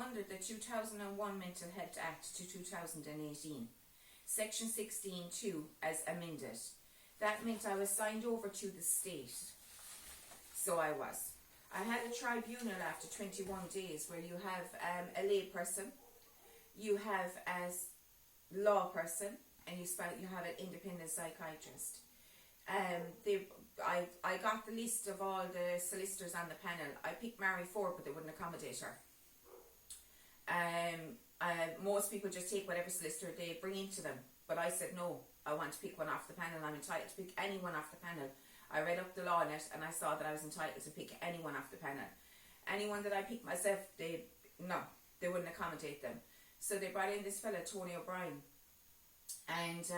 under the 2001 Mental Health Act to 2018, Section 16(2) as amended. That meant I was signed over to the state. So I was. I had a tribunal after 21 days where you have a lay person, you have a law person, and you have an independent psychiatrist. I got the list of all the solicitors on the panel. I picked Mary Ford, but they wouldn't accommodate her. Most people just take whatever solicitor they bring into them, but I said no, I want to pick one off the panel. I'm entitled to pick anyone off the panel. I read up the law on it and I saw that I was entitled to pick anyone off the panel. Anyone that I picked myself, they wouldn't accommodate them. So they brought in this fella, Tony O'Brien, and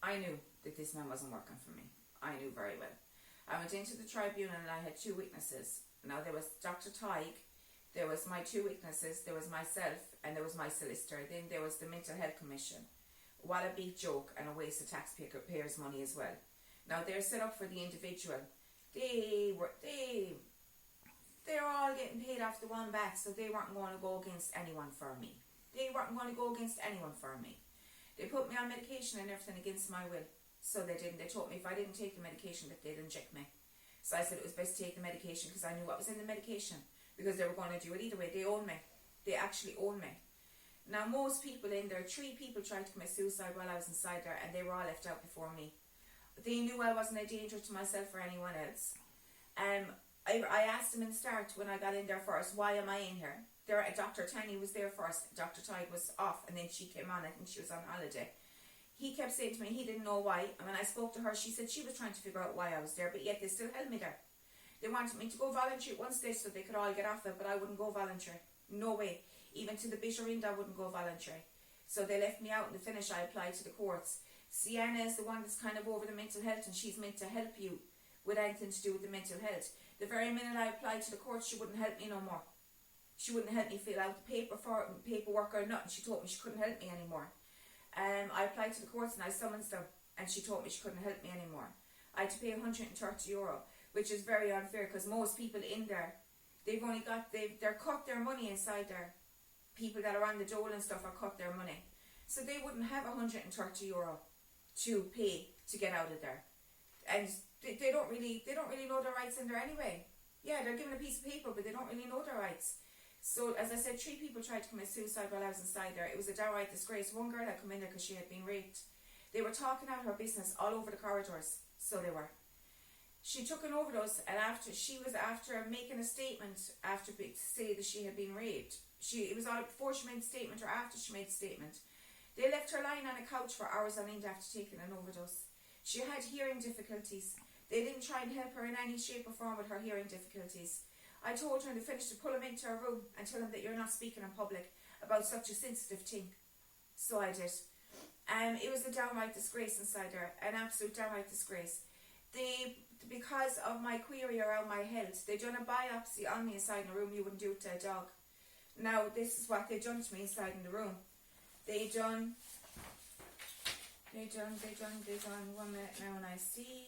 I knew that this man wasn't working for me. I knew very well. I went into the tribunal and I had two witnesses. Now there was Dr. Tighe, there was my two witnesses, there was myself, and there was my solicitor. Then there was the Mental Health Commission. What a big joke and a waste of taxpayers' money as well. Now they're set up for the individual. They're all getting paid off the one bat, so they weren't going to go against anyone for me. They put me on medication and everything against my will. So they didn't. They told me if I didn't take the medication that they'd inject me. So I said it was best to take the medication because I knew what was in the medication. Because they were going to do it either way. They own me. They actually own me. Now most people in there, 3 people tried to commit suicide while I was inside there, and they were all left out before me. They knew I wasn't a danger to myself or anyone else. I asked them in the start when I got in there first, why am I in here? Dr. Tanya was there first. Dr. Tighe was off, and then she came on. I think she was on holiday. He kept saying to me he didn't know why, and when I spoke to her, she said she was trying to figure out why I was there, but yet they still held me there. They wanted me to go voluntary at one stage so they could all get off it, but I wouldn't go voluntary. No way. Even to the bitter end, I wouldn't go voluntary. So they left me out. In the finish, I applied to the courts. Sienna is the one that's kind of over the mental health, and she's meant to help you with anything to do with the mental health. The very minute I applied to the courts, she wouldn't help me no more. She wouldn't help me fill out the paperwork or nothing. She told me she couldn't help me anymore. I applied to the courts and I summoned them, and she told me she couldn't help me anymore. I had to pay €130, which is very unfair because most people in there, they've cut their money inside there. People that are on the dole and stuff are cut their money. So they wouldn't have €130 to pay to get out of there. And they don't really know their rights in there anyway. Yeah, they're given a piece of paper, but they don't really know their rights. So, as I said, 3 people tried to commit suicide while I was inside there. It was a downright disgrace. One girl had come in there because she had been raped. They were talking out her business all over the corridors. So they were. She took an overdose, and after making a statement after to say that she had been raped. It was either before she made the statement or after she made the statement. They left her lying on a couch for hours on end after taking an overdose. She had hearing difficulties. They didn't try and help her in any shape or form with her hearing difficulties. I told her in the finish to pull him into her room and tell him that you're not speaking in public about such a sensitive thing. So I did. It was a downright disgrace inside there, an absolute downright disgrace. Because of my query around my health, they done a biopsy on me inside in the room. You wouldn't do it to a dog. Now this is what they done to me inside in the room. They done 1 minute now, and I see.